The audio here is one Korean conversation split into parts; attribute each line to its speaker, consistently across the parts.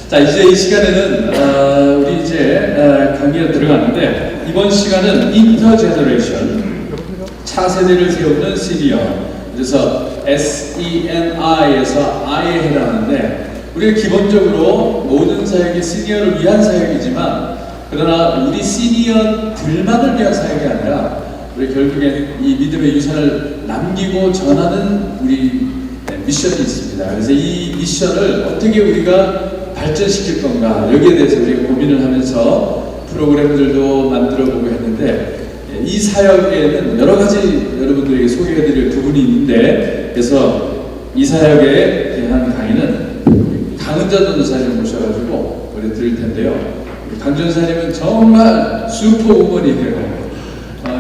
Speaker 1: 자, 이제 이 시간에는 우리 이제 강의에 들어가는데, 이번 시간은 인터제너레이션, 차세대를 세우는 시니어, 그래서 SENI에서 I에 해당하는데, 우리가 기본적으로 모든 사역이 시니어를 위한 사역이지만, 그러나 우리 시니어들만을 위한 사역이 아니라 우리 결국엔 이 믿음의 유산을 남기고 전하는 우리 미션이 있습니다. 그래서 이 미션을 어떻게 우리가 발전시킬 건가, 여기에 대해서 우리가 고민을 하면서 프로그램들도 만들어보고 했는데, 이 사역에는 여러 가지 여러분들에게 소개해드릴 부분이 있는데, 그래서 이 사역에 대한 강의는 강은자 전도사님 모셔가지고 우리 드릴 텐데요. 강 전사님은 정말 슈퍼우먼이에요.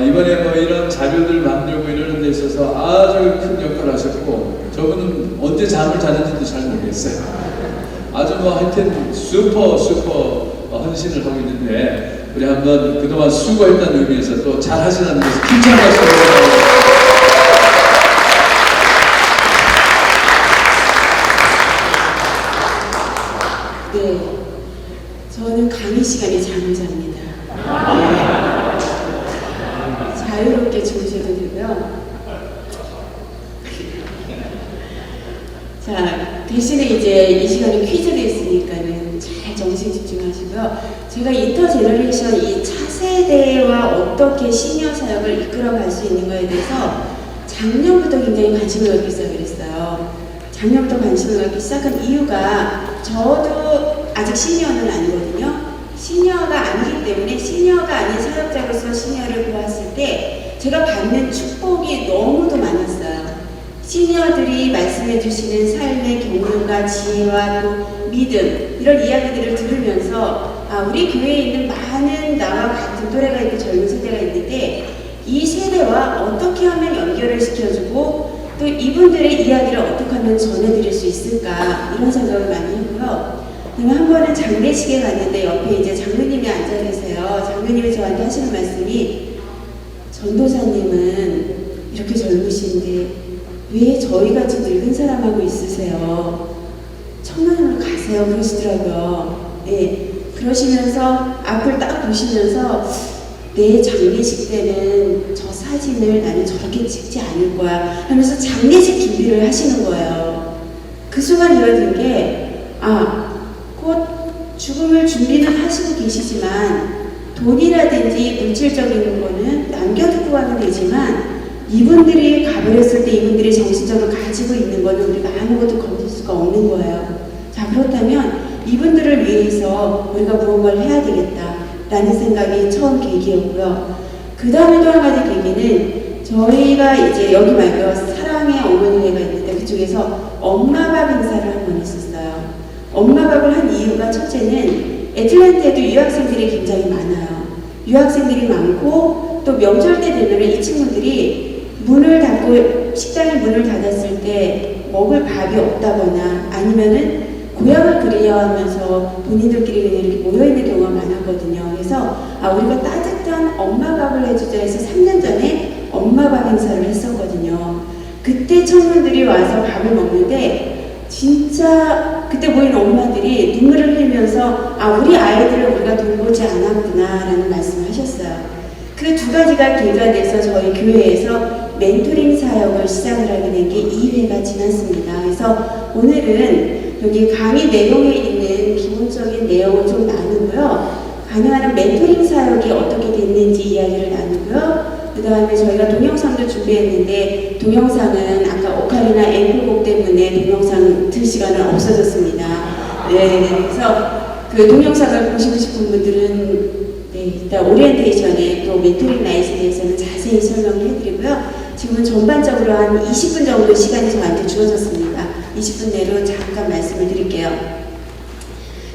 Speaker 1: 이번에 뭐 이런 자료들 만들고 이러는 데 있어서 아주 큰 역할을 하셨고, 저분은 언제 잠을 자는지도 잘 모르겠어요. 아주 뭐 하여튼 슈퍼 헌신을 하고 있는데, 우리 한번 그동안 수고했다는 의미에서 또 잘 하시다는 것을 칭찬하시고.
Speaker 2: 네, 저는 강의 시간에 잠을 잡니다. 자유롭게 주무셔도 되고요. 자, 대신에 이제 이 시간에 퀴즈가 있으니까는 잘 정신 집중하시고요. 제가 인터제너레이션 이 차세대와 어떻게 시니어 사역을 이끌어갈 수 있는 거에 대해서 작년부터 굉장히 관심을 갖기 시작했어요. 작년부터 관심을 갖기 시작한 이유가, 저도 아직 시니어는 아니거든요. 시니어가 아니기 때문에 시니어가 아닌 사역자로서 시니어를 보았을 때 제가 받는 축복이 너무도 많았어요. 시니어들이 말씀해 주시는 삶의 경륜과 지혜와 또 믿음, 이런 이야기들을 들으면서 우리 교회에 있는 많은 나와 같은 또래가 있고 젊은 세대가 있는데, 이 세대와 어떻게 하면 연결을 시켜주고 또 이분들의 이야기를 어떻게 하면 전해드릴 수 있을까, 이런 생각을 많이 했고요. 그다음에 한 번은 장례식에 갔는데 옆에 이제 장로님이 앉아 계세요. 장로님이 저한테 하시는 말씀이, 전도사님은 이렇게 젊으신데 왜 저희같이 늙은 사람하고 있으세요? 천안으로 가세요. 그러시더라고요. 예. 그러시면서 앞을 딱 보시면서, 내 장례식 때는 저 사진을 나는 저렇게 찍지 않을 거야 하면서 장례식 준비를 하시는 거예요. 그 순간 이어진 게, 곧 죽음을 준비는 하시고 계시지만 돈이라든지 물질적인 거는 남겨두고 가면 되지만, 이분들이 가버렸을 때 이분들이 정신적으로 가지고 있는 거는 우리가 아무것도 건질 수가 없는 거예요. 자, 그렇다면 이분들을 위해서 우리가 무언가를 해야 되겠다라는 생각이 처음 계기였고요. 그 다음에 또 한 가지 계기는, 저희가 이제 여기 말고 사랑의 어머니회가 있는데 그쪽에서 엄마밥 행사를 한 번 했었어요. 엄마밥을 한 이유가, 첫째는 애틀랜타에도 유학생들이 굉장히 많아요. 유학생들이 많고 또 명절 때 되면 이 친구들이 문을 닫고, 식당에 문을 닫았을 때 먹을 밥이 없다거나 아니면은 고향을 그리워하면서 본인들끼리 그냥 이렇게 모여있는 경우가 많았거든요. 그래서 우리가 따뜻한 엄마밥을 해주자 해서 3년 전에 엄마밥 행사를 했었거든요. 그때 청년들이 와서 밥을 먹는데, 진짜 그때 모인 엄마들이 눈물을 흘리면서 우리 아이들을 우리가 돌보지 않았구나 라는 말씀을 하셨어요. 그 두 가지가 계기가 돼서 저희 교회에서 멘토링 사역을 시작을 하게 된 게 2회가 지났습니다. 그래서 오늘은 여기 강의 내용에 있는 기본적인 내용을 좀 나누고요. 가능한 멘토링 사역이 어떻게 됐는지 이야기를 나누고요. 그 다음에 저희가 동영상도 준비했는데, 동영상은 아까 오카리나 앵콜곡 때문에 동영상 들 시간은 없어졌습니다. 네, 그래서 그 동영상을 보시고 싶은 분들은 일단 오리엔테이션에 또 멘토링 나잇에 대해서는 자세히 설명을 해드리고요. 지금은 전반적으로 한 20분 정도 시간이 저한테 주어졌습니다. 20분 내로 잠깐 말씀을 드릴게요.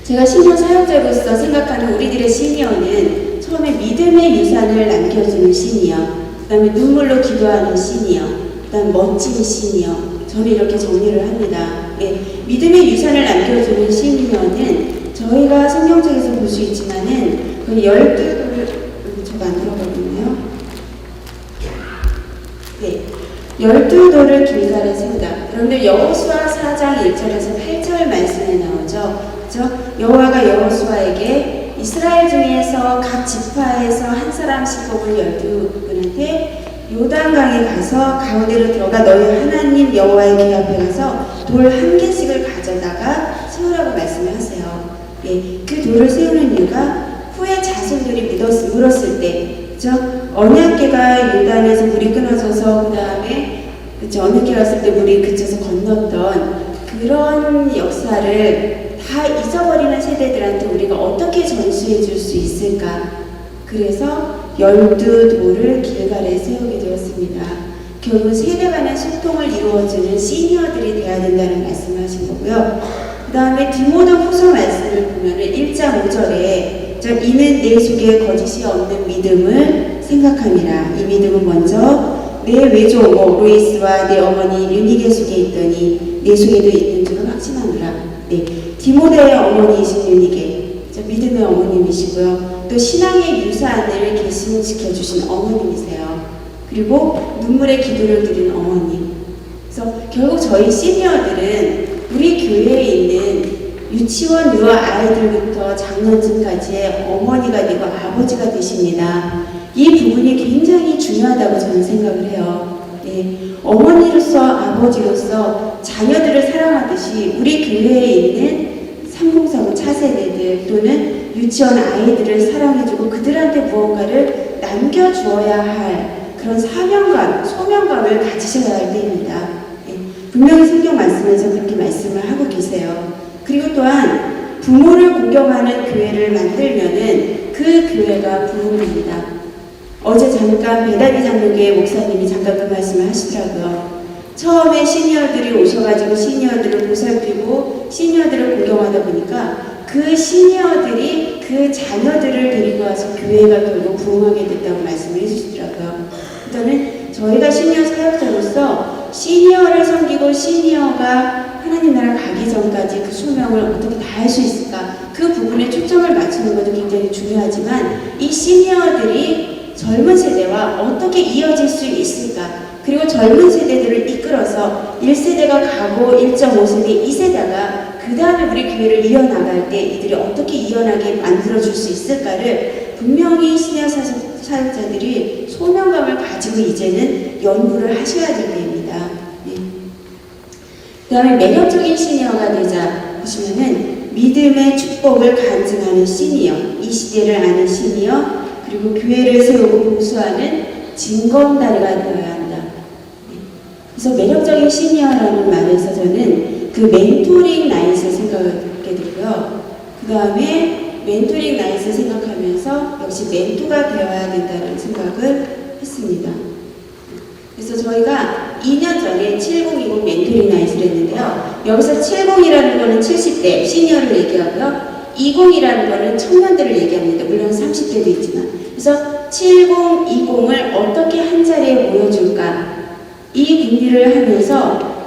Speaker 2: 제가 시니어 사역자로서 생각하는 우리들의 시니어는, 처음에 믿음의 유산을 남겨주는 시니어, 그 다음에 눈물로 기도하는 시니어, 그 다음 멋진 시니어, 저는 이렇게 정리를 합니다. 믿음의 유산을 남겨주는 시니어는 저희가 성경책에서 볼 수 있지만은 12, 저거 안 들어가겠네요. 네. 12돌을 길갈에 세우다. 여러분들 여호수아 4장 1절에서 8절 말씀에 나오죠. 그죠? 여호와가 여호수아에게 이스라엘 중에서 각 지파에서 한 사람씩 뽑은 12분한테 요단강에 가서 가운데로 들어가 너희 하나님 여호와의 궤 앞에 가서 돌 한 개씩을 가져다가 세우라고 말씀을 하세요. 예, 그 돌을 세우는 이유가 후에 자손들이 물었을 때, 그죠? 언약궤가 요단에서 물이 끊어져서 그 다음에 언약궤 갔을 때 물이 그쳐서 건넜던 그런 역사를 다 잊어버리는 세대들한테 우리가 어떻게 전수해 줄 수 있을까? 그래서 12돌을 길갈에 세우게 되었습니다. 결국 세대 간의 소통을 이루어주는 시니어들이 되어야 된다는 말씀을 하신 거고요. 그 다음에 디모데 후서 말씀을 보면 1장 5절에 이는 내 속에 거짓이 없는 믿음을 생각함이라. 이 믿음은 먼저 내 외조 로이스와 내 어머니 유니게 속에 있더니 내 속에도 있는 줄을 확신하노라. 네, 디모데의 어머니이신 유니게, 믿음의 어머님이시고요. 또 신앙의 유산을 계승시켜 주신 어머님이세요. 그리고 눈물의 기도를 드리는 어머님. 그래서 결국 저희 시니어들은 우리 교회에 있는 유치원 유아 아이들부터 장년층까지의 어머니가 되고 아버지가 되십니다. 이 부분이 굉장히 중요하다고 저는 생각을 해요. 네, 어머니로서 아버지로서 자녀들을 사랑하듯이 우리 교회에 있는 3030 차세대들 또는 유치원 아이들을 사랑해주고 그들한테 무언가를 남겨주어야 할 그런 사명감, 소명감을 가지셔야 할 때입니다. 예, 분명히 성경 말씀에서 그렇게 말씀을 하고 계세요. 그리고 또한 부모를 공경하는 교회를 만들면은 그 교회가 부흥입니다. 어제 잠깐 배다리 장로교회 목사님이 잠깐 그 말씀을 하시더라고요. 처음에 시니어들이 오셔가지고 시니어들을 보살피고 시니어들을 공경하다 보니까 그 시니어들이 그 자녀들을 데리고 와서 교회가 결국 부흥하게 됐다고 말씀을 해주시더라고요. 저는 저희가 시니어 사역자로서 시니어를 섬기고 시니어가 하나님 나라 가기 전까지 그 소명을 어떻게 다 할 수 있을까, 그 부분에 초점을 맞추는 것도 굉장히 중요하지만 이 시니어들이 젊은 세대와 어떻게 이어질 수 있을까, 그리고 젊은 세대들을 이끌어서 1세대가 가고 1.5세대, 2세대가 그 다음에 우리 교회를 이어나갈 때 이들이 어떻게 이어나게 만들어줄 수 있을까를 분명히 시니어 사역자들이 소명감을 가지고 이제는 연구를 하셔야 될 때입니다. 네. 그 다음에 매력적인 시니어가 되자 보시면은 믿음의 축복을 간증하는 시니어, 이 시대를 아는 시니어, 그리고 교회를 세우고 봉수하는 징검다리가 되어야 한다. 그래서 매력적인 시니어라는 말에서 저는 그 멘토링 나잇을 생각하게 되고요. 그 다음에 멘토링 나잇을 생각하면서 역시 멘토가 되어야 된다는 생각을 했습니다. 그래서 저희가 2년 전에 7020 멘토링 나잇을 했는데요. 여기서 70이라는 거는 70대 시니어를 얘기하고요. 20이라는 거는 청년들을 얘기합니다. 물론 30대도 있지만. 그래서 70, 20을 어떻게 한 자리에 모여줄까? 이 준비를 하면서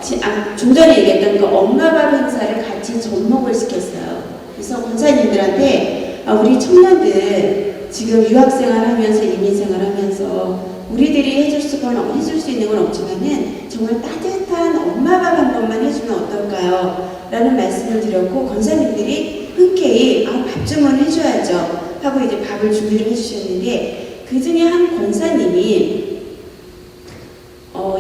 Speaker 2: 좀 전에 얘기했던 그 엄마밥 행사를 같이 접목을 시켰어요. 그래서 권사님들한테 우리 청년들 지금 유학생활 하면서 이민생활 하면서 우리들이 해줄 수 있는 건 없지만은 정말 따뜻한 엄마밥 한 번만 해주면 어떨까요? 라는 말씀을 드렸고 권사님들이 흔쾌히 밥 주문 해줘야죠 하고 이제 밥을 준비를 해주셨는데 그 중에 한 권사님이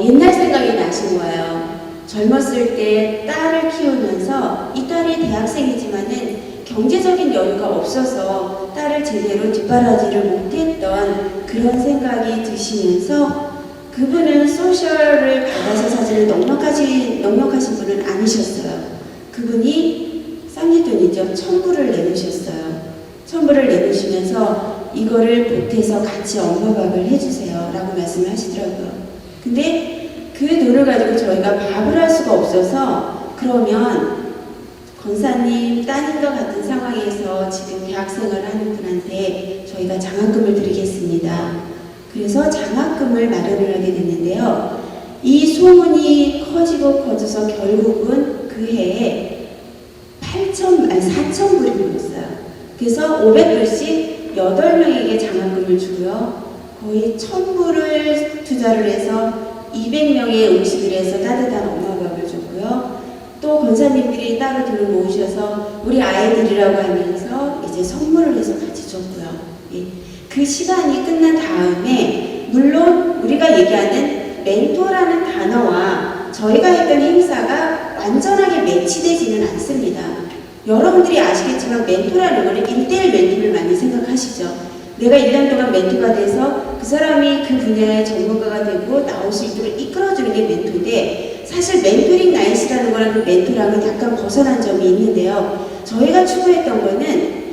Speaker 2: 옛날 생각이 나신 거예요. 젊었을 때 딸을 키우면서 이 딸이 대학생이지만은 경제적인 여유가 없어서 딸을 제대로 뒷바라지를 못했던 그런 생각이 드시면서 그분은 소셜을 받아서 사실 넉넉하신 분은 아니셨어요. 그분이 쌍리돈이죠. 1000불을 내놓으셨어요. 1000불을 내놓으시면서 이거를 보태서 같이 엄마밥을 해주세요 라고 말씀을 하시더라고요. 근데 그 돈을 가지고 저희가 밥을 할 수가 없어서 그러면 권사님 따님과 같은 상황에서 지금 대학생을 하는 분한테 저희가 장학금을 드리겠습니다. 그래서 장학금을 마련을 하게 됐는데요. 이 소문이 커져서 결국은 그 해에 4,000불이 모였어요. 그래서 500불씩 8명에게 장학금을 주고요. 거의 1,000불을 투자를 해서 200명의 음식을 해서 따뜻한 엄마밥을 줬고요. 또 권사님들이 따로 돈을 모으셔서 우리 아이들이라고 하면서 이제 선물을 해서 같이 줬고요. 예. 그 시간이 끝난 다음에 물론 우리가 얘기하는 멘토라는 단어와 저희가 했던 행사가 완전하게 매치되지는 않습니다. 여러분들이 아시겠지만 멘토라는 거는 1대1 멘토를 많이 생각하시죠. 내가 1년 동안 멘토가 돼서 그 사람이 그 분야의 전문가가 되고 나올 수 있도록 이끌어주는 게 멘토인데, 사실 멘토링 나이스라는 거랑 그 멘토랑은 약간 벗어난 점이 있는데요. 저희가 추구했던 거는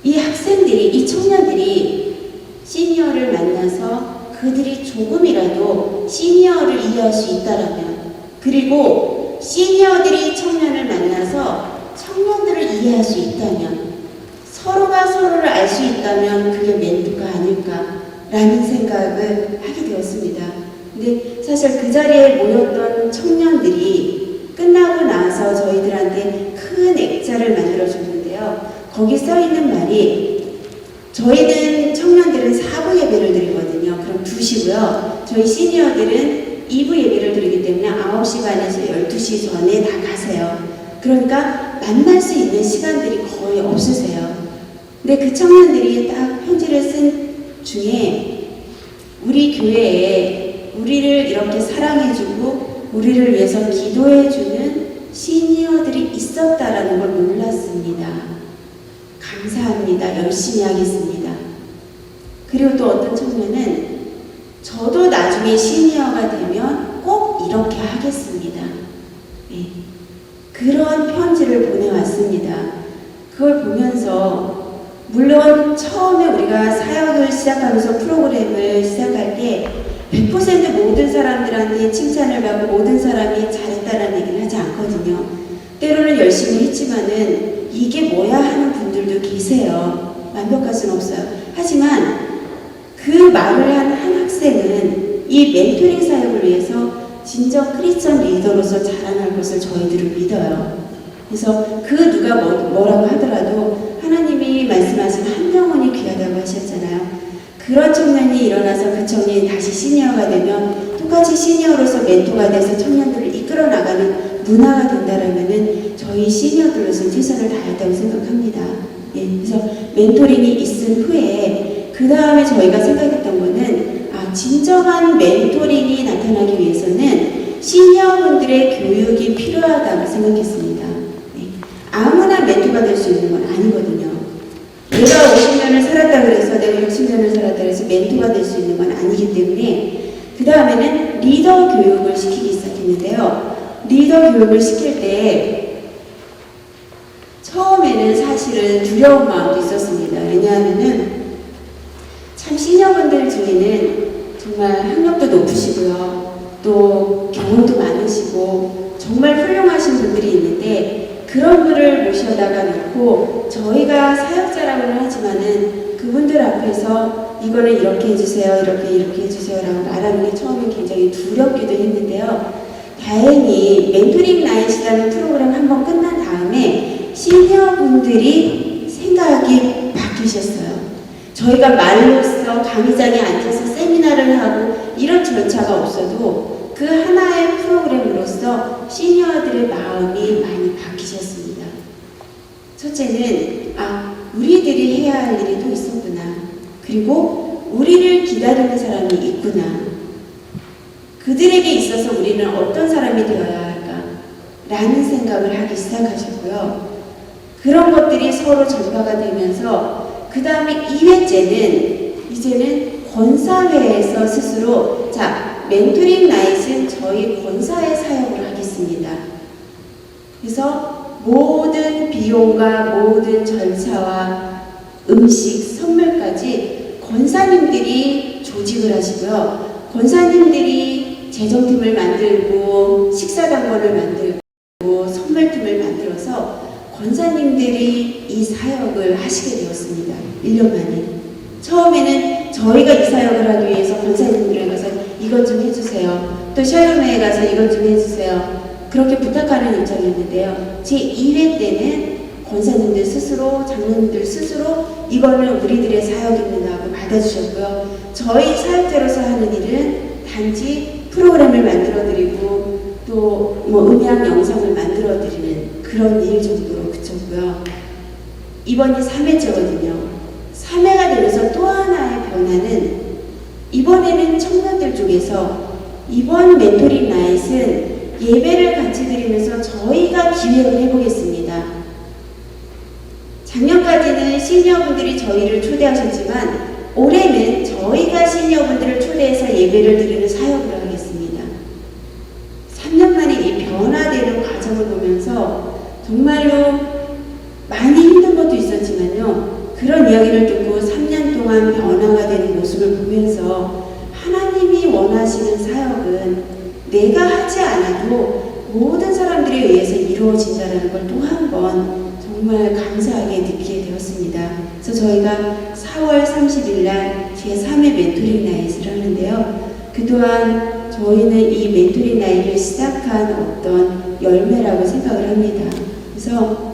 Speaker 2: 이 학생들이, 이 청년들이 시니어를 만나서 그들이 조금이라도 시니어를 이해할 수 있다라면, 그리고 시니어들이 청년을 만나서 청년들을 이해할 수 있다면, 서로가 서로를 알 수 있다면 그게 멘토가 아닐까라는 생각을 하게 되었습니다. 근데 사실 그 자리에 모였던 청년들이 끝나고 나서 저희들한테 큰 액자를 만들어 줬는데요. 거기 써 있는 말이, 저희는 청년들은 4부 예배를 드리거든요. 그럼 2시고요. 저희 시니어들은 2부 예배를 드리기 때문에 9시 반에서 12시 전에 다 가세요. 그러니까 만날 수 있는 시간들이 거의 없으세요. 근데 그 청년들이 딱 편지를 쓴 중에 우리 교회에 우리를 이렇게 사랑해주고 우리를 위해서 기도해주는 시니어들이 있었다라는 걸 몰랐습니다. 감사합니다. 열심히 하겠습니다. 그리고 또 어떤 청년은 저도 나중에 시니어가 되면 꼭 이렇게 하겠습니다. 네. 그런 편지를 보내왔습니다. 그걸 보면서 물론 처음에 우리가 사역을 시작하면서 프로그램을 시작할 때 100% 모든 사람들한테 칭찬을 받고 모든 사람이 잘했다라는 얘기를 하지 않거든요. 때로는 열심히 했지만은 이게 뭐야 하는 분들도 계세요. 완벽할 수는 없어요. 하지만 그 말을 한 학생은 이 멘토링 사역을 위해서 진정 크리스천 리더로서 자라날 것을 저희들은 믿어요. 그래서 그 누가 뭐라고 하더라도 하나님이 말씀하신 한 영혼이 귀하다고 하셨잖아요. 그런 청년이 일어나서 그 청년이 다시 시니어가 되면 똑같이 시니어로서 멘토가 돼서 청년들을 이끌어 나가는 문화가 된다라면은 저희 시니어들로서는 최선을 다했다고 생각합니다. 예, 그래서 멘토링이 있은 후에 그 다음에 저희가 생각했던 거는 진정한 멘토링이 나타나기 위해서는 시니어분들의 교육이 필요하다고 생각했습니다. 네. 아무나 멘토가 될 수 있는 건 아니거든요. 내가 50년을 살았다 그래서 내가 60년을 살았다 그래서 멘토가 될 수 있는 건 아니기 때문에 그 다음에는 리더 교육을 시키기 시작했는데요. 리더 교육을 시킬 때 처음에는 사실은 두려운 마음도 있었습니다. 왜냐하면은 참 시니어분들 중에는 정말 학력도 높으시고요. 또 경험도 많으시고 정말 훌륭하신 분들이 있는데 그런 분을 모셔다가 놓고 저희가 사역자라고는 하지만은 그분들 앞에서 이거는 이렇게 해주세요, 이렇게 해주세요 라고 말하는 게 처음에 굉장히 두렵기도 했는데요. 다행히 멘토링 나잇이라는 프로그램 한번 끝난 다음에 시니어분들이 생각이 바뀌셨어요. 저희가 말로써 강의장에 앉아서 세미나를 하고 이런 절차가 없어도 그 하나의 프로그램으로서 시니어들의 마음이 많이 바뀌셨습니다. 첫째는 우리들이 해야 할 일이 또 있었구나. 그리고 우리를 기다리는 사람이 있구나. 그들에게 있어서 우리는 어떤 사람이 되어야 할까? 라는 생각을 하기 시작하셨고요. 그런 것들이 서로 전파가 되면서 그 다음에 2회째는 이제는 권사회에서 스스로 멘토링 나잇은 저희 권사회 사역을 하겠습니다. 그래서 모든 비용과 모든 절차와 음식, 선물까지 권사님들이 조직을 하시고요. 권사님들이 재정팀을 만들고 식사당번을 만들고 선물팀을 만들어서 권사님들이 이 사역을 하시게 되었습니다. 1년 만에. 처음에는 저희가 이 사역을 하기 위해서 권사님들에 가서 이것 좀 해주세요. 또 샬롬에 가서 이것 좀 해주세요. 그렇게 부탁하는 입장이었는데요. 제2회 때는 권사님들 스스로, 장로님들 스스로 이거는 우리들의 사역입니다 하고 받아주셨고요. 저희 사역자로서 하는 일은 단지 프로그램을 만들어드리고 또 뭐 음향 영상을 만들어드리는 그런 일 정도로 그쳤고요. 이번이 3회째거든요. 3회가 되면서 또 하나의 변화는 이번에는 청년들 쪽에서 이번 멘토링 나잇은 예배를 같이 드리면서 저희가 기획을 해보겠습니다. 작년까지는 시니어분들이 저희를 초대하셨지만 올해는 저희가 시니어분들을 초대해서 예배를 드리는 사역을 하겠습니다. 3년 만에 이 변화되는 과정을 보면서 정말로 많이 힘든 것도 있었지만요. 그런 이야기를 듣고 3년 동안 변화가 되는 모습을 보면서 하나님이 원하시는 사역은 내가 하지 않아도 모든 사람들에 의해서 이루어진다는 걸 또 한 번 정말 감사하게 느끼게 되었습니다. 그래서 저희가 4월 30일 날 제3회 멘토링 나잇을 하는데요. 그동안 저희는 이 멘토링 나잇을 시작한 어떤 열매라고 생각을 합니다. 그래서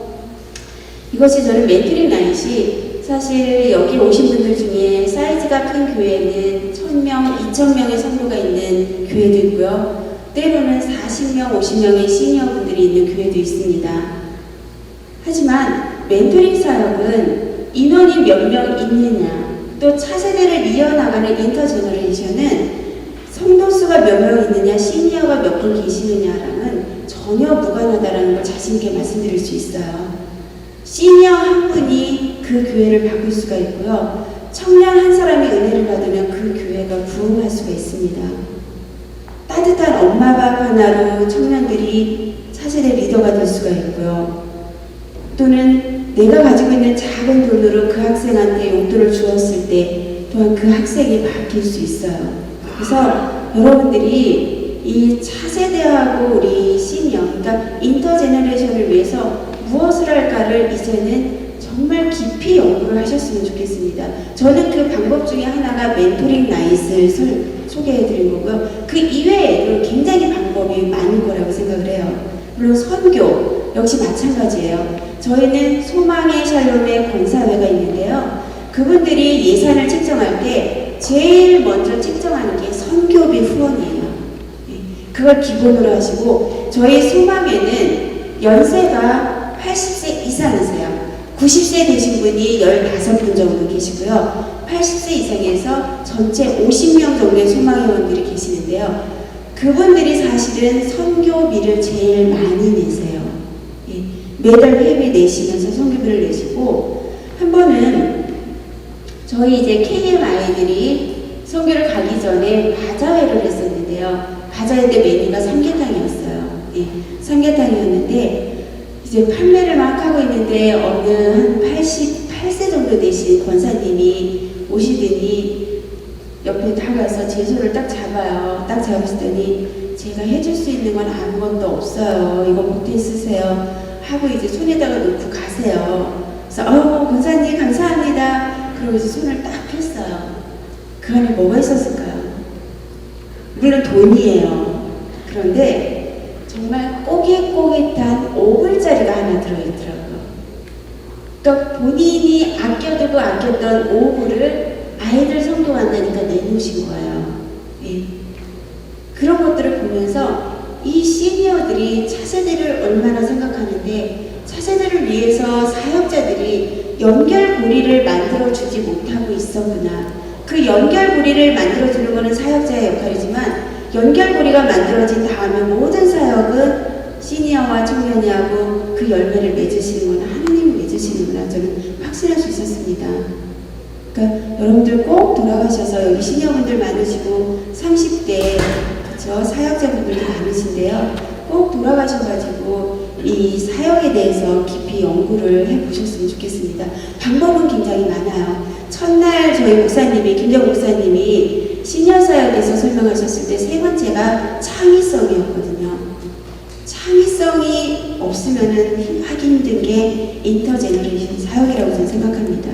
Speaker 2: 이것이 저는 멘토링 나잇이 사실 여기 오신 분들 중에 사이즈가 큰 교회는 1000명, 2000명의 성도가 있는 교회도 있고요. 때로는 40명, 50명의 시니어분들이 있는 교회도 있습니다. 하지만 멘토링 사역은 인원이 몇 명 있느냐, 또 차세대를 이어나가는 인터제너레이션은 성도수가 몇 명 있느냐, 시니어가 몇 분 계시느냐랑은 전혀 무관하다라는 걸 자신있게 말씀드릴 수 있어요. 시니어 한 분이 그 교회를 바꿀 수가 있고요. 청년 한 사람이 은혜를 받으면 그 교회가 부흥할 수가 있습니다. 따뜻한 엄마밥 하나로 청년들이 차세대 리더가 될 수가 있고요. 또는 내가 가지고 있는 작은 돈으로 그 학생한테 용돈을 주었을 때 또한 그 학생이 바뀔 수 있어요. 그래서 여러분들이 이 차세대하고 우리 시니어, 그러니까 인터제너레이션을 위해서 무엇을 할까를 이제는 정말 깊이 연구를 하셨으면 좋겠습니다. 저는 그 방법 중에 하나가 멘토링 나잇을 소개해드린 거고요. 그 이외에도 굉장히 방법이 많은 거라고 생각을 해요. 물론 선교 역시 마찬가지예요. 저희는 소망의 샬롬의 권사회가 있는데요. 그분들이 예산을 책정할 때 제일 먼저 책정하는 게 선교비 후원이에요. 그걸 기본으로 하시고 저희 소망에는 연세가 80세 이상이세요. 90세 되신 분이 15분 정도 계시고요. 80세 이상에서 전체 50명 정도의 소망회원들이 계시는데요. 그분들이 사실은 선교비를 제일 많이 내세요. 매달 회비 내시면서 선교비를 내시고, 한 번은 저희 이제 KM 아이들이 선교를 가기 전에 바자회를 했었는데요. 바자회 때 메뉴가 삼계탕이었어요. 삼계탕이었는데 이제 판매를 막 하고 있는데 어느 한 88세 정도 되신 권사님이 오시더니 옆에 다가서 제 손을 딱 잡아요. 딱 잡으시더니 제가 해줄 수 있는 건 아무것도 없어요. 이거 못해 쓰세요. 하고 이제 손에다가 놓고 가세요. 그래서 권사님 감사합니다. 그러고 이제 손을 딱 폈어요. 그 안에 뭐가 있었을까요? 물론 돈이에요. 그런데 정말 꼬깃꼬깃한 5불짜리가 하나 들어있더라고요. 그러니까 본인이 아껴두고 아꼈던 5불을 아이들 성교한다니까 내놓으신 거예요. 그런 것들을 보면서 이 시니어들이 차세대를 얼마나 생각하는데 차세대를 위해서 사역자들이 연결고리를 만들어주지 못하고 있었구나. 그 연결고리를 만들어주는 것은 사역자의 역할이지만 연결고리가 만들어진 다음에 모든 사역은 시니어와 청년이 하고 그 열매를 맺으시는 건 하나님이 맺으시는구나 저는 확신할 수 있었습니다. 그러니까 여러분들 꼭 돌아가셔서 여기 시니어분들 많으시고 30대 그렇죠? 사역자분들도 많으신데요. 꼭 돌아가셔가지고 이 사역에 대해서 깊이 연구를 해보셨으면 좋겠습니다. 방법은 굉장히 많아요. 첫날 저희 목사님이 김정 목사님이 시니어 사역에서 설명하셨을 때 세 번째가 창의성이었거든요. 창의성이 없으면은 하기 힘든 게 인터제너레이션 사역이라고 저는 생각합니다.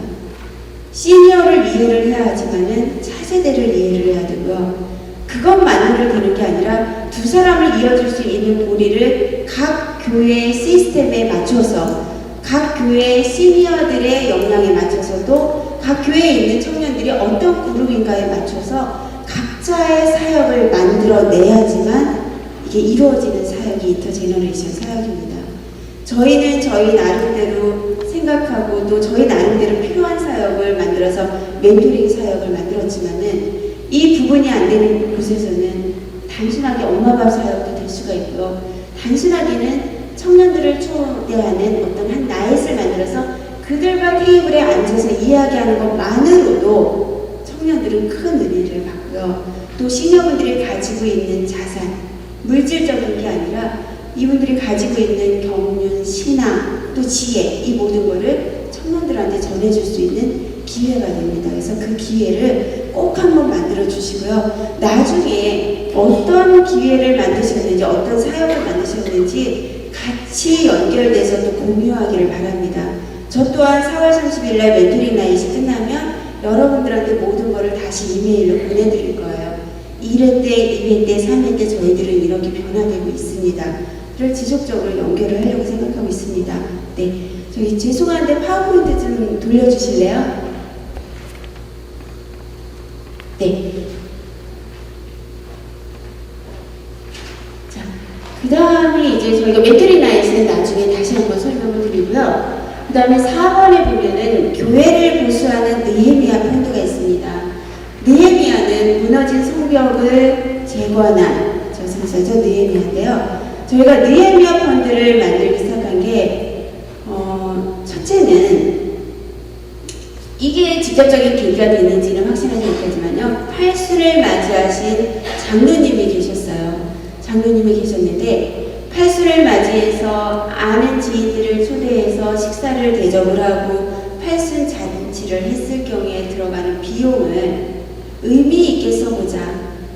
Speaker 2: 시니어를 이해를 해야 하지만은 차세대를 이해를 해야 되고요. 그것만으로 되는 게 아니라 두 사람을 이어줄 수 있는 고리를 각 교회의 시스템에 맞춰서 각 교회의 시니어들의 역량에 맞춰서도 각 교회에 있는 청년들이 어떤 그룹인가에 맞춰서 각 각자의 사역을 만들어내야지만 이게 이루어지는 사역이 인터제너레이션 사역입니다. 저희는 저희 나름대로 생각하고 또 저희 나름대로 필요한 사역을 만들어서 멘토링 사역을 만들었지만은 이 부분이 안 되는 곳에서는 단순하게 엄마밥 사역도 될 수가 있고요. 단순하게는 청년들을 초대하는 어떤 한 나잇을 만들어서 그들과 테이블에 앉아서 이야기하는 것만으로도 청년들은 큰 은혜를 받고요. 또 시니어분들이 가지고 있는 자산, 물질적인 게 아니라 이분들이 가지고 있는 경륜, 신앙, 또 지혜, 이 모든 거를 청년들한테 전해줄 수 있는 기회가 됩니다. 그래서 그 기회를 꼭 한번 만들어 주시고요. 나중에 어떤 기회를 만드셨는지, 어떤 사역을 만드셨는지 같이 연결돼서 또 공유하기를 바랍니다. 저 또한 4월 30일 날 멘토링 나잇이 끝나면 여러분들한테 모든 거를 다시 이메일로 보내드릴 거예요. 1회 때, 2회 때, 3회 때 저희들은 이렇게 변화되고 있습니다. 를 지속적으로 연결을 하려고 생각하고 있습니다. 네, 저기 죄송한데 파워포인트 좀 돌려주실래요? 네. 자, 그 다음에 이제 저희가 멘토링 나잇은 나중에 다시 한번 설명을 드리고요. 그 다음에 4번에 보면은 교회를 보수하는 느헤미야 펀드가 있습니다. 느헤미야는 무너진 성벽을 재건한 저승사죠. 느헤미야인데요. 저희가 느헤미야 펀드를 만들기 시작한 게 첫째는 이게 직접적인 계기가 됐는지는 확신하지 못하지만요. 팔순을 맞이하신 장로님이 계셨어요. 장로님이 계셨는데 팔순을 맞이해서 아는 지인들을 초대해서 식사를 대접을 하고 팔순 잔치를 했을 경우에 들어가는 비용을 의미 있게 써보자.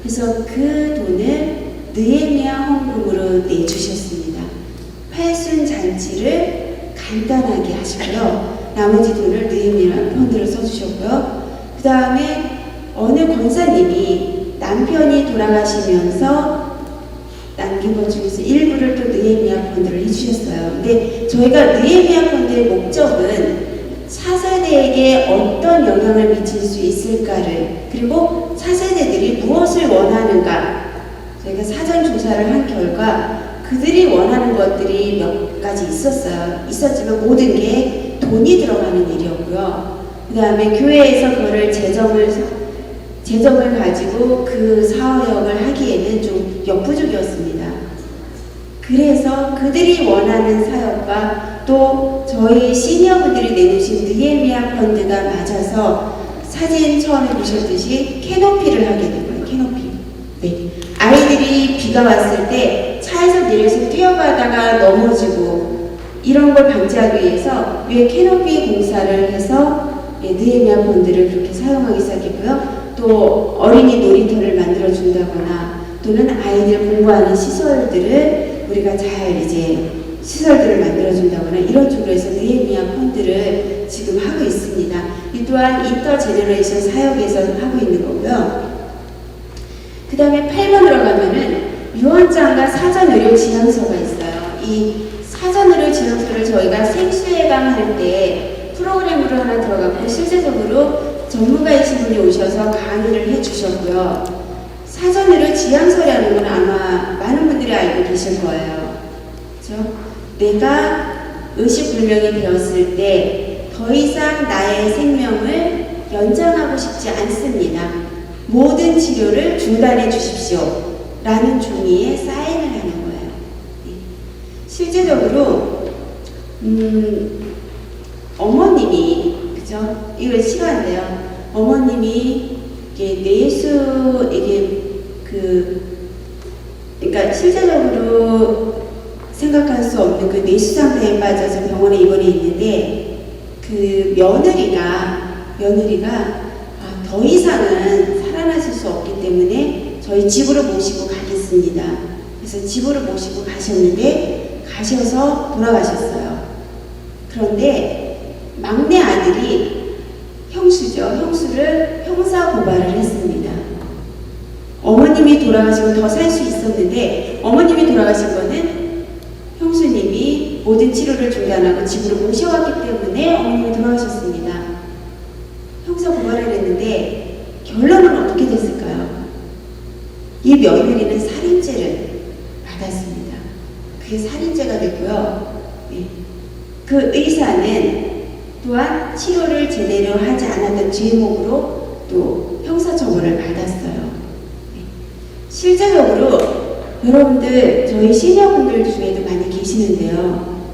Speaker 2: 그래서 그 돈을 느헤미야 헌금으로 내주셨습니다. 팔순 잔치를 간단하게 하시고요. 나머지 돈을 느헤미야 펀드로 써주셨고요. 그 다음에 어느 권사님이 남편이 돌아가시면서 남긴 것 중에서 일부를 또 느헤미야 펀드를 해주셨어요. 근데 저희가 느헤미야 펀드의 목적은 차세대에게 어떤 영향을 미칠 수 있을까를, 그리고 차세대들이 무엇을 원하는가, 저희가 사전 조사를 한 결과 그들이 원하는 것들이 몇 가지 있었지만 모든 게 돈이 들어가는 일이었고요. 그 다음에 교회에서 그거를 재정을 가지고 그 사역을 하기에는 좀 역부족이었습니다. 그래서 그들이 원하는 사역과 또 저희 시니어분들이 내놓으신 느헤미야 펀드가 맞아서 사진 처음에 보셨듯이 캐노피를 하게 된 거예요. 캐노피. 네. 아이들이 비가 왔을 때 차에서 내려서 뛰어가다가 넘어지고 이런 걸 방지하기 위해서 위에 캐노피 공사를 해서 느헤미야 펀드를 그렇게 사용하기 시작했고요. 또 어린이 놀이터를 만들어 준다거나 또는 아이들 공부하는 시설들을 우리가 잘 시설들을 만들어 준다거나 이런 쪽으로 해서 느헤미야 펀드를 지금 하고 있습니다. 이 또한 인터제너레이션 사역에서 하고 있는 거고요. 그 다음에 8번으로 가면은 유언장과 사전의료 지향서가 있어요. 이 사전의료 지향서를 저희가 생수예방 할 때 프로그램으로 하나 들어갔고 실제적으로 전문가이신 분이 오셔서 강의를 해주셨고요. 사전의료 지향서라는 건 아마 많은 분들이 알고 계실 거예요. 그렇죠? 내가 의식불명이 되었을 때 더 이상 나의 생명을 연장하고 싶지 않습니다. 모든 치료를 중단해 주십시오. 라는 종이에 사인을 하는 거예요. 실제적으로 어머님이, 그죠? 이거 싫어한대요. 어머님이 내수에게 그러니까 실제적으로 생각할 수 없는 그 내수 상태에 빠져서 병원에 입원해 있는데 그 며느리가 더 이상은 살아나실 수 없기 때문에 저희 집으로 모시고 가겠습니다. 그래서 집으로 모시고 가셨는데 가셔서 돌아가셨어요. 그런데 막내 아들이 형수를 형사 고발을 했습니다. 어머님이 돌아가시고 더 살 수 있었는데 어머님이 돌아가신 거는 형수님이 모든 치료를 중단하고 집으로 모셔왔기 때문에 어머님이 돌아가셨습니다. 형사 고발을 했는데 결론은 어떻게 됐을까요? 이 며느리는 살인죄를 받았습니다. 그게 살인죄가 됐고요. 예. 그 의사는 또한 치료를 제대로 하지 않았던 죄목으로 또 형사처벌을 받았어요. 예. 실제적으로 여러분들 저희 시니어분들 중에도 많이 계시는데요.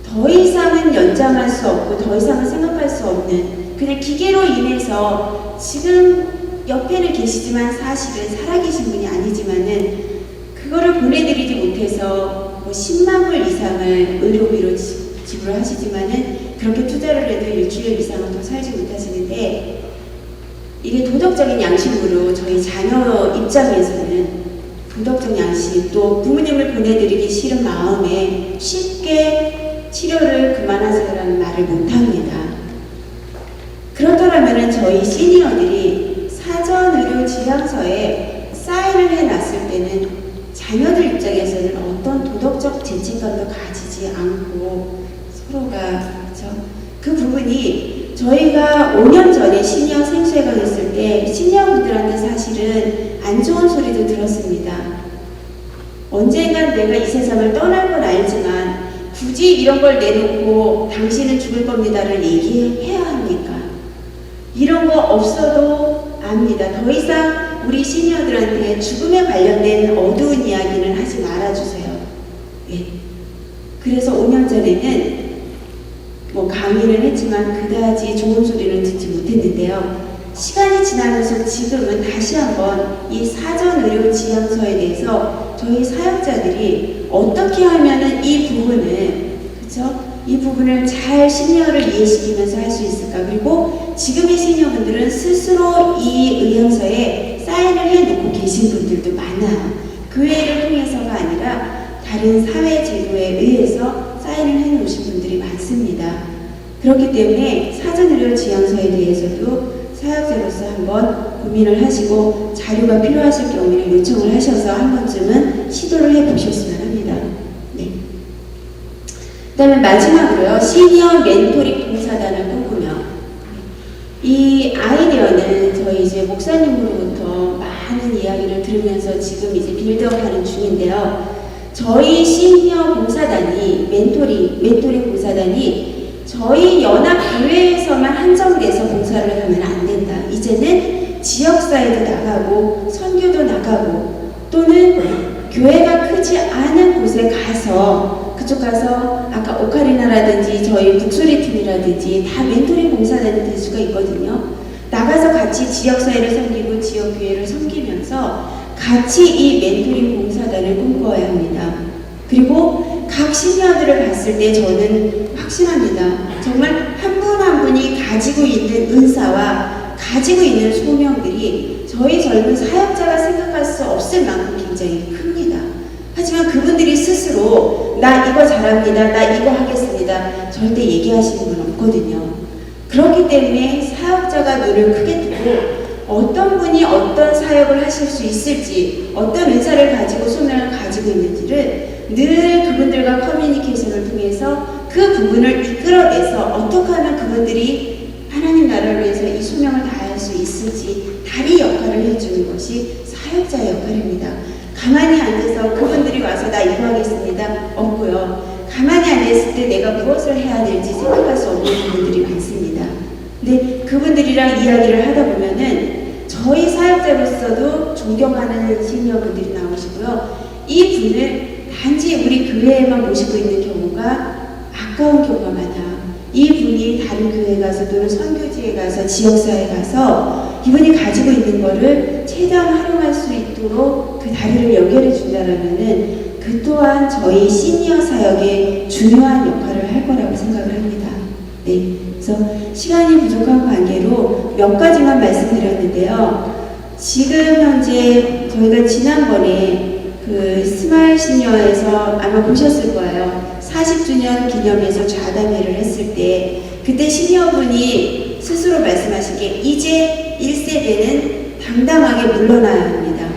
Speaker 2: 더 이상은 연장할 수 없고 더 이상은 생각할 수 없는 그냥 기계로 인해서 지금 옆에는 계시지만 사실은 살아계신 분이 아니지만은 그거를 보내드리지 못해서 뭐 10만 불 이상을 의료비로 지불하시지만은 그렇게 투자를 해도 일주일 이상은 더 살지 못하시는데 이게 도덕적인 양심으로 저희 자녀 입장에서는 도덕적 양심 또 부모님을 보내드리기 싫은 마음에 쉽게 치료를 그만하세요라는 말을 못합니다. 그렇더라면 저희 시니어들이 사전의료 지향서에 사인을 해놨을 때는 자녀들 입장에서는 어떤 도덕적 죄책감도 가지지 않고 서로가 그렇죠? 그 부분이 저희가 5년 전에 시니어 생수회가 있을 때 시니어분들한테 사실은 안 좋은 소리도 들었습니다. 언젠간 내가 이 세상을 떠날 건 알지만 굳이 이런 걸 내놓고 당신은 죽을 겁니다를 얘기해야 합니까? 이런 거 없어도 압니다. 더 이상 우리 시니어들한테 죽음에 관련된 어두운 이야기는 하지 말아주세요. 예. 그래서 5년 전에는 뭐 강의를 했지만 그다지 좋은 소리는 듣지 못했는데요. 시간이 지나면서 지금은 다시 한번 이 사전의료 지향서에 대해서 저희 사역자들이 어떻게 하면은 이 부분을 그렇죠? 이 부분을 잘 시니어를 이해시키면서 할 수 있을까? 그리고 지금의 시니어분들은 스스로 이 의향서에 사인을 해놓고 계신 분들도 많아요. 교회를 통해서가 아니라 다른 사회 제도에 의해서 사인을 해놓으신 분들이 많습니다. 그렇기 때문에 사전의료 지향서에 대해서도 사역자로서 한번 고민을 하시고 자료가 필요하실 경우에는 요청을 하셔서 한 번쯤은 시도를 해보셨으면 합니다. 네. 그 다음에 마지막으로요. 시니어 멘토링 봉사단을 꿈꾸며 이 아이디어는 저희 이제 목사님으로부터 많은 이야기를 들으면서 지금 이제 빌드업하는 중인데요. 저희 시니어 봉사단이 멘토링 봉사단이 저희 연합교회에서만 한정돼서 봉사를 하면 안 된다. 이제는 지역사회도 나가고 선교도 나가고 또는 교회가 크지 않은 곳에 가서 그쪽 가서 아까 오카리나라든지 저희 북소리팀이라든지 다 멘토링 봉사단이 될 수가 있거든요. 나가서 같이 지역사회를 섬기고 지역교회를 섬기면서 같이 이 멘토링 봉사단을 꿈꿔야 합니다. 그리고 각 시니어들을 봤을 때 저는 확신합니다. 정말 한 분 한 분이 가지고 있는 은사와 가지고 있는 소명들이 저희 젊은 사역자가 생각할 수 없을 만큼 굉장히 큽니다. 하지만 그분들이 스스로 나 이거 잘합니다. 나 이거 하겠습니다. 절대 얘기하시는 분 없거든요. 그렇기 때문에 사역자가 눈을 크게 뜨고 어떤 분이 어떤 사역을 하실 수 있을지 어떤 은사를 가지고 소명을 가지고 있는지를 늘 그분들과 커뮤니케이션을 통해서 그 부분을 이끌어내서 어떻게 하면 그분들이 하나님 나라를 위해서 이 소명을 다할 수 있을지 다리 역할을 해주는 것이 사역자의 역할입니다. 가만히 앉아서 그분들이 와서 나 이거 하겠습니다. 없고요. 가만히 앉았을 때 내가 무엇을 해야 될지 생각할 수 없는 분들이 많습니다. 근데 그분들이랑 이야기를 하다 보면은 저희 사역자로서도 존경하는 시니어분들이 나오시고요. 이 분을 단지 우리 교회에만 모시고 있는 경우가 아까운 경우가 많아. 이 분이 다른 교회에 가서 또는 선교지에 가서 지역사회에 가서 이분이 가지고 있는 거를 최대한 활용할 수 있도록 그 다리를 연결해 준다라면은 그 또한 저희 시니어 사역에 중요한 역할을 할 거라고 생각을 합니다. 네, 그래서 시간이 부족한 관계로 몇 가지만 말씀드렸는데요. 지금 현재 저희가 지난번에 그 스마일 시니어에서 아마 보셨을 거예요. 40주년 기념해서 좌담회를 했을 때 그때 시니어분이 스스로 말씀하신 게 이제 1세대는 당당하게 물러나야 합니다.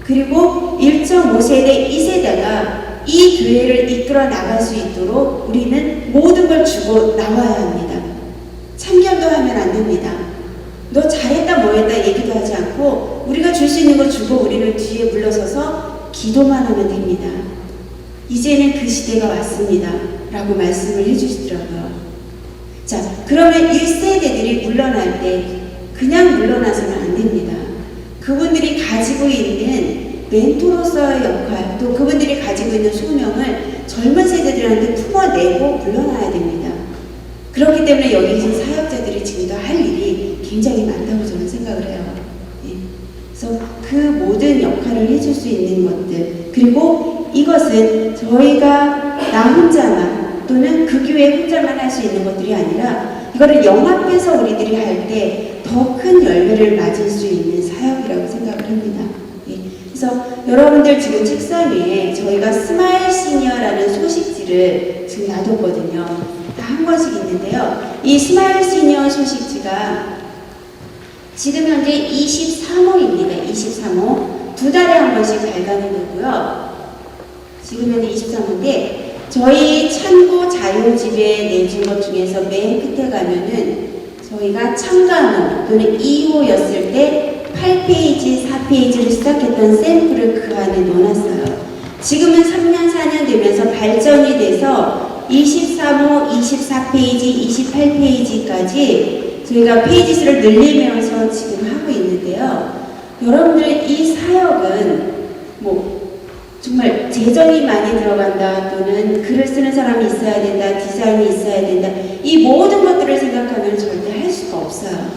Speaker 2: 그리고 1.5세대 2세대가 이 교회를 이끌어 나갈 수 있도록 우리는 모든 걸 주고 나와야 합니다. 참견도 하면 안 됩니다. 너 잘했다 뭐했다 얘기도 하지 않고 주고 우리가 줄 수 있는 거 주고 우리는 뒤에 물러서서 기도만 하면 됩니다. 이제는 그 시대가 왔습니다. 라고 말씀을 해주시더라고요. 자, 그러면 1세대들이 물러날 때 그냥 물러나서는 안 됩니다. 그분들이 가지고 있는 멘토로서의 역할, 또 그분들이 가지고 있는 소명을 젊은 세대들한테 품어내고 물러나야 됩니다. 그렇기 때문에 여기 계신 사역자들이 지금도 할 일이 굉장히 많다고 저는 생각을 해요. 예. 그래서 그 모든 역할을 해줄 수 있는 것들, 그리고 이것은 저희가 나 혼자만 또는 그 교회 혼자만 할 수 있는 것들이 아니라 이거를 영합해서 우리들이 할 때 더 큰 열매를 맞을 수 있는 사역이라고 생각을 합니다. 예. 그래서 여러분들 지금 책상 위에 저희가 스마일 시니어라는 소식지를 지금 놔뒀거든요. 다 한 권씩 있는데요. 이 스마일 시니어 소식지가 지금 현재 23호입니다. 23호. 2달에 한 번씩 발간이 되고요. 지금 현재 23호인데 저희 찬고 자료집에 내준 것 중에서 맨 끝에 가면은 저희가 참가호 또는 2호였을 때 8페이지, 4페이지를 시작했던 샘플을 그 안에 넣어놨어요. 지금은 3년, 4년 되면서 발전이 돼서 23호, 24페이지, 28페이지까지 저희가 페이지 수를 늘리면서 지금 하고 있는데요. 여러분들 이 사역은 정말 재정이 많이 들어간다 또는 글을 쓰는 사람이 있어야 된다, 디자인이 있어야 된다, 이 모든 것들을 생각하면 절대 할 수가 없어요.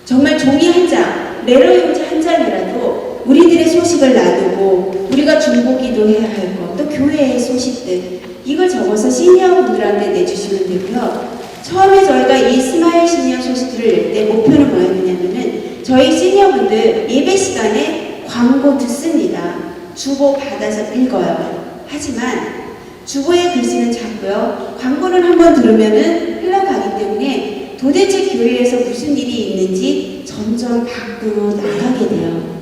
Speaker 2: 정말 종이 한 장, 레러 용지 한 장이라도 우리들의 소식을 나누고 우리가 중보기도 해야 할 것, 또 교회의 소식들 이걸 적어서 시니어 분들한테 내주시면 되고요. 처음에 저희가 이 스마일 시니어 소식들을 낼 때 목표는 뭐였냐면은 저희 시니어 분들 예배 시간에 광고 듣습니다. 주보 받아서 읽어요. 하지만 주보의 글씨는 작고요. 광고는 한번 들으면은 흘러가기 때문에 도대체 교회에서 무슨 일이 있는지 점점 밖으로 나가게 돼요.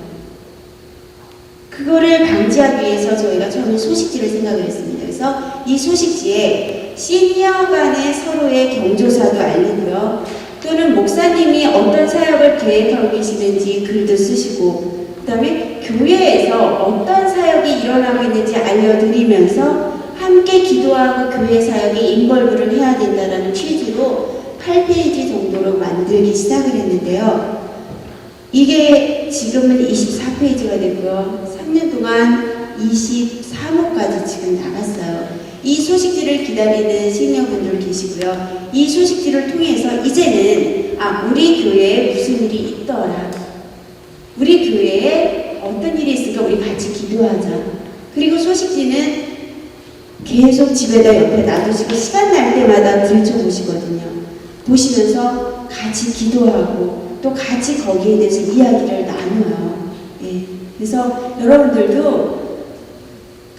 Speaker 2: 그거를 방지하기 위해서 저희가 처음에 소식지를 생각을 했습니다. 그래서 이 소식지에 시니어 간의 서로의 경조사도 알리고요. 또는 목사님이 어떤 사역을 계획하고 계시는지 글도 쓰시고 그 다음에 교회에서 어떤 사역이 일어나고 있는지 알려드리면서 함께 기도하고 교회 사역에 인벌브를 해야 된다는 취지로 8페이지 정도로 만들기 시작을 했는데요. 이게 지금은 24페이지가 됐고요. 3년 동안 23호까지 지금 나갔어요. 이 소식지를 기다리는 시니어분들 계시고요. 이 소식지를 통해서 이제는 우리 교회에 무슨 일이 있더라. 우리 교회에 어떤 일이 있을까 우리 같이 기도하자. 그리고 소식지는 계속 집에다 옆에 놔두시고 시간 날 때마다 들춰보시거든요. 보시면서 같이 기도하고 또 같이 거기에 대해서 이야기를 나눠요. 예. 그래서 여러분들도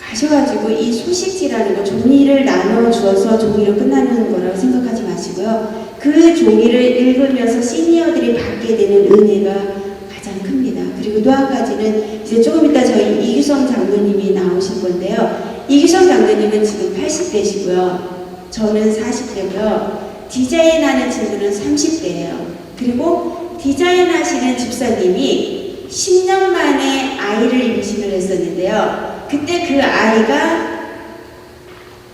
Speaker 2: 가셔가지고 이 소식지라는 거 종이를 나눠주어서 종이로 끝나는 거라고 생각하지 마시고요. 그 종이를 읽으면서 시니어들이 받게 되는 은혜가 가장 큽니다. 그리고 또 한 가지는 이제 조금 이따 저희 이규성 장로님이 나오실 건데요. 이규성 장로님은 지금 80대시고요. 저는 40대고요. 디자인하는 친구는 30대예요. 그리고 디자인하시는 집사님이 10년 만에 아이를 임신을 했었는데요. 그때 그 아이가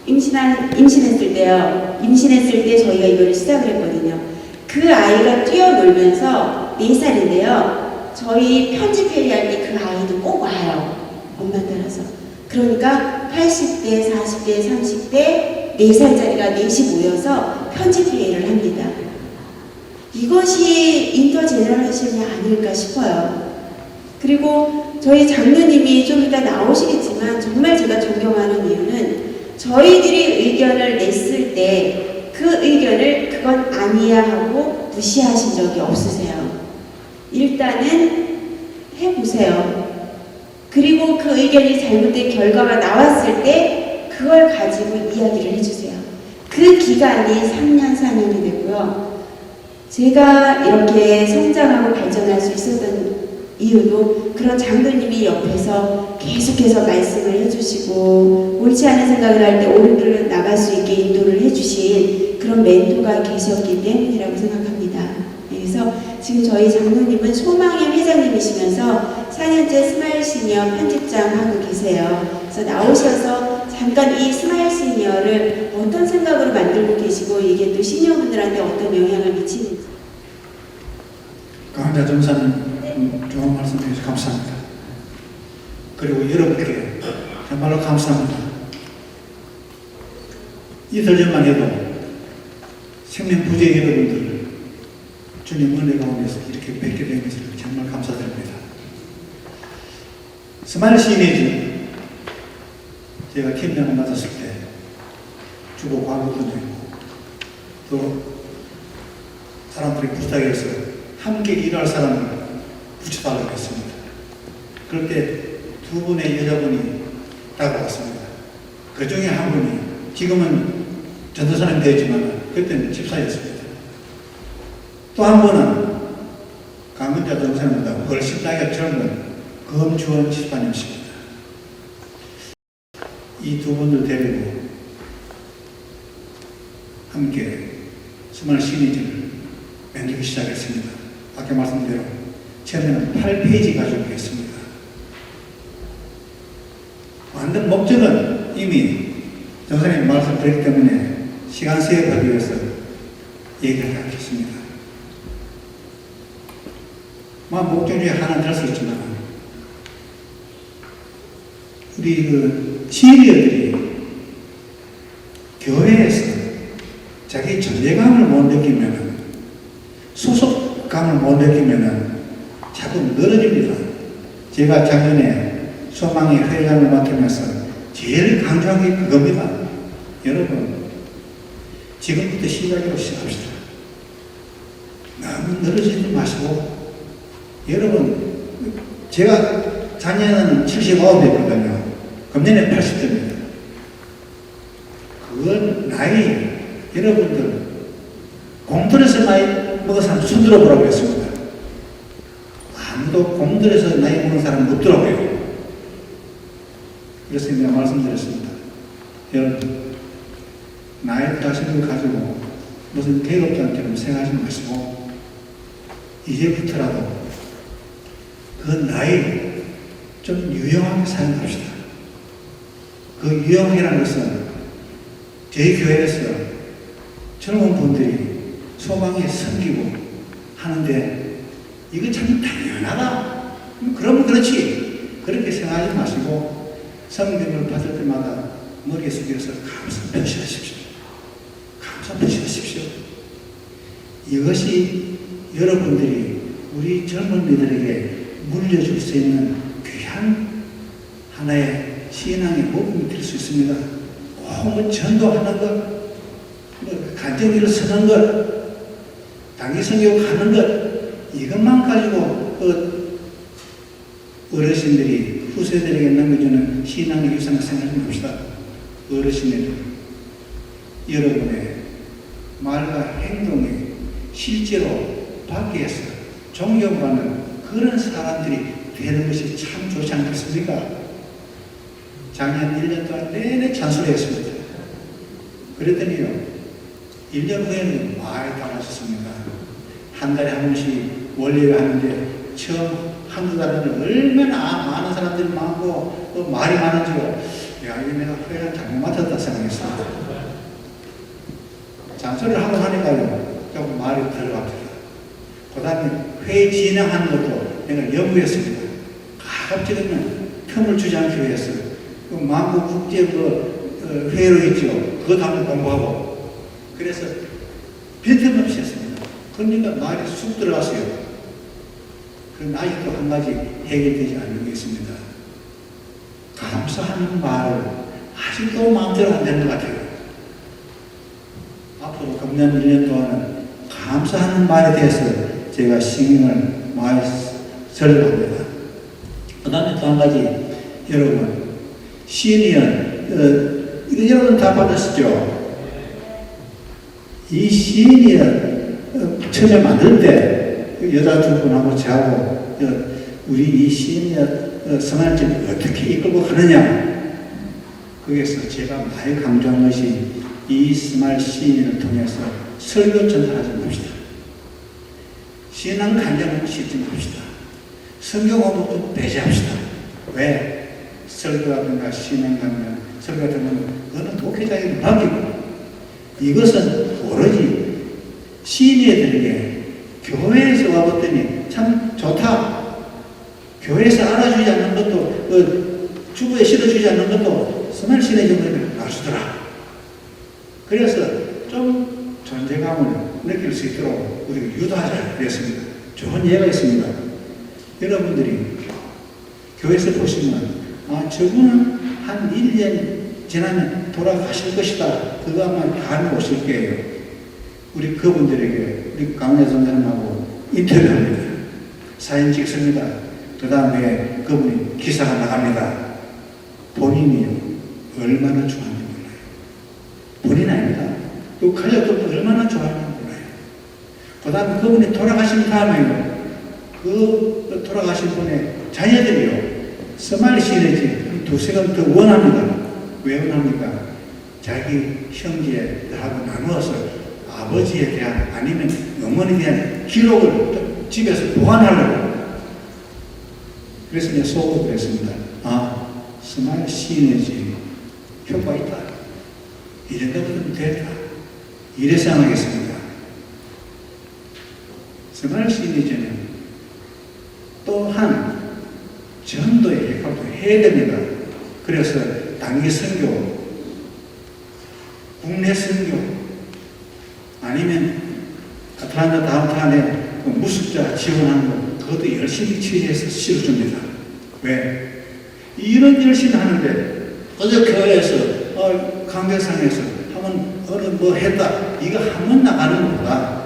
Speaker 2: 임신했을 때 저희가 이걸 시작을 했거든요. 그 아이가 뛰어놀면서 4살인데요. 저희 편집회의 할 때 그 아이도 꼭 와요. 엄마 따라서. 그러니까 80대, 40대, 30대 4살짜리가 넷이 모여서 편집회의를 합니다. 이것이 인터제너레이션이 아닐까 싶어요. 그리고 저희 장로님이 좀 이따 나오시겠지만 정말 제가 존경하는 이유는 저희들이 의견을 냈을 때 그 의견을 그건 아니야 하고 무시하신 적이 없으세요. 일단은 해보세요. 그리고 그 의견이 잘못된 결과가 나왔을 때 그걸 가지고 이야기를 해주세요. 그 기간이 3년, 4년이 되고요. 제가 이렇게 성장하고 발전할 수 있었던 이유도 그런 장로님이 옆에서 계속해서 말씀을 해주시고 옳지 않은 생각을 할 때 옳은 나갈 수 있게 인도를 해주신 그런 멘토가 계셨기 때문이라고 생각합니다. 그래서 그래서 지금 저희 장로님은 소망의 회장님이시면서 4년째 스마일 시니어 편집장 하고 계세요. 그래서 나오셔서 잠깐 이 스마일 시니어를 어떤 생각으로 만들고 계시고 이게 또 시니어분들한테 어떤 영향을 미치는지.
Speaker 3: 강한자 전사님 좋은 말씀 주셔서 감사합니다. 그리고 여러분께 정말로 감사합니다. 이틀 전만 해도 생명부재 여러분들 주님 은혜 가운데서 이렇게 뵙게 된 것을 정말 감사드립니다. 스마일 시니즈 제가 캠핑을 맞았을 때 주고 과거도 있고 또 사람들이 부탁해서 함께 일할 사람을 붙여달라고 했습니다. 그럴 때 두 분의 여자분이 다가왔습니다. 그 중에 한 분이 지금은 전도사님 되었지만 그때는 집사였습니다. 또 한 분은 강근자 전사님보다 훨씬 나이가 젊은 검주원 집사님이십니다. 이 두 분을 데리고 함께 스마일 시니즈를 만들기 시작했습니다. 아까 말씀대로 처음에는 8페이지 가지고 했습니다. 만든 목적은 이미 전사님 말씀드렸기 때문에 시간 세입하기 위해서 얘기를 하겠습니다. 목적 중에 하나 될 수 있지만 우리 그 시니어들이 교회에서 자기 존재감을 못 느끼면 소속감을 못 느끼면 자꾸 늘어집니다. 제가 작년에 소망의 회장을 맡으면서 제일 강조한 게 그겁니다. 여러분, 지금부터 시작으로 시작합시다. 너무 늘어지지 마시고, 여러분, 제가 작년에는 79대거든요. 금년에 80대입니다. 그건 나이, 여러분들, 공들여서 나이 먹은 사람 손 들어보라고 했습니다. 아무도 공들여서 나이 먹은 사람 없더라고요. 그래서 내가 말씀드렸습니다. 여러분, 나이 자신을 가지고 무슨 대업자처럼 생각하지 마시고, 이제부터라도 그 나이 좀 유용하게 사용합시다. 그 유용이라는 것은 저희 교회에서 젊은 분들이 소망에 섬기고 하는데 이거 참 당연하다. 그러면 그렇지. 그렇게 생각하지 마시고 성경을 받을 때마다 머리에 숙여서 감사 표시하십시오. 감사 표시하십시오. 이것이 여러분들이 우리 젊은이들에게 물려줄 수 있는 귀한 하나의 신앙의 부분이 될 수 있습니다. 꼭 전도하는 것, 간증기를 쓰는 것, 단기 성경 하는 것, 이것만 가지고 어르신들이 후세들에게 남겨주는 신앙의 유산을 생각해 봅시다. 어르신들, 여러분의 말과 행동이 실제로 밖에서 존경받는 그런 사람들이 되는 것이 참 좋지 않겠습니까? 작년 1년 동안 내내 찬술했습니다. 그랬더니요, 1년 후에는 많이 달라졌습니다. 한 달에 한 번씩 원래가 하는데 처음 한두 달에는 얼마나 많은 사람들이 많고 또 말이 많은지요. 야, 이거 내가 회를 잘못 맡았다 생각했습니다. 잔소리를 하고 하니까요, 조금 말이 들어갑니다. 그 다음에 회의 진행하는 것도 내가 연구했습니다. 가급적이면 틈을 주지 않기 위해서 그 만국 국제 회의로 있죠. 그것 한번 공부하고 그래서 빈틈없이 했습니다. 그러니까 말이 쑥 들어갔어요. 그럼 아직도 한 가지 해결되지 않는 게 있습니다. 감사하는 말을 아직도 마음대로 안 되는 것 같아요. 앞으로 금년 1년 동안은 감사하는 말에 대해서 제가 신경을 많이 설립합니다. 그 다음에 또 한 가지, 여러분, 시니어, 이거 여러분 다 받으시죠? 이 시니어 처음에 만들 때 여자 두 분하고 저하고 우리 이 시니어 성안집을 어떻게 이끌고 가느냐, 거기에서 제가 많이 강조한 것이 이 스마일 시니어를 통해서 설교 전달하지 맙시다. 신앙 간증은 싣지 맙시다. 성경 공부도 배제합시다. 왜? 설교라든가 신앙 간증, 설교 같은 건 그거는 목회자에게 맡기고 이것은 오로지 시인애들에게 교회에서 와봤더니 참 좋다. 교회에서 알아주지 않는 것도 주부에 실어주지 않는 것도 스마일 신의 정도를 알수더라. 그래서 좀 존재감을 느낄 수 있도록 우리가 유도하자 그랬습니다. 좋은 예가 있습니다. 여러분들이 교회에서 보시면 저분은 한 1년 지나면 돌아가실 것이다. 그거 아마 감이 오실 거예요. 우리 그분들에게 우리 강래 선생님하고 인터뷰합니다. 사진 찍습니다. 그 다음에 그분이 기사가 나갑니다. 본인이 얼마나 좋아하는지 몰라요. 본인 아닙니다. 또 가족들도 얼마나 좋아하는지 몰라요. 그 다음에 그분이 돌아가신 다음에요. 그 돌아가신 분의 자녀들이요. 스마일 시리즈 두세 번 더 원합니다. 왜 원합니까? 자기 형제들하고 나누어서 아버지에 대한 아니면 어머니에 대한 기록을 집에서 보관하려고. 그래서 내가 속으로 그랬습니다. 스마일 시리즈 효과 있다. 이 정도면 됐다. 이래 생각하겠습니다. 스마일 시리즈는 또한 전도의 역할도 해야 됩니다. 그래서 단기 선교, 국내 선교, 아니면 아틀란타 다운타운에 무숙자 지원하는 거, 그것도 열심히 취재해서 실어줍니다. 왜? 이런 열심히 하는데, 어제 교회에서, 강대상에서 한번 어느 뭐 했다. 이거 한번 나가는 것보다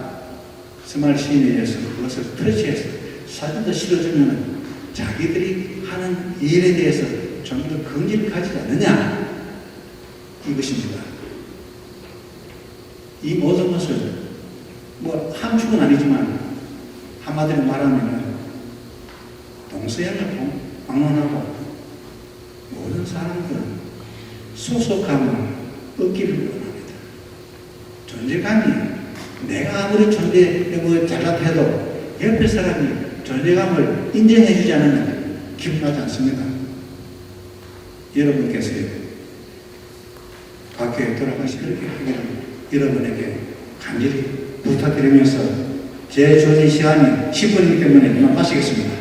Speaker 3: 스마일 시인에서 그것을 터치해서 사진도 실어주면 자기들이 하는 일에 대해서 좀 더 긍지를 가지지 않느냐. 이것입니다. 이 모든 것을 뭐 함축은 아니지만 한마디로 말하면 동서양을 방문하고 모든 사람들은 소속감을 얻기를 원합니다. 존재감이 내가 아무리 존재하고 잘났다 해도 옆에 사람이 존재감을 인정해 주지 않으면 기분하지 않습니다. 여러분께서 각교에 돌아가시 그렇게 하기를 여러분에게 간절히 부탁드리면서 제 조직 시간이 10분이기 때문에 그만 마치겠습니다.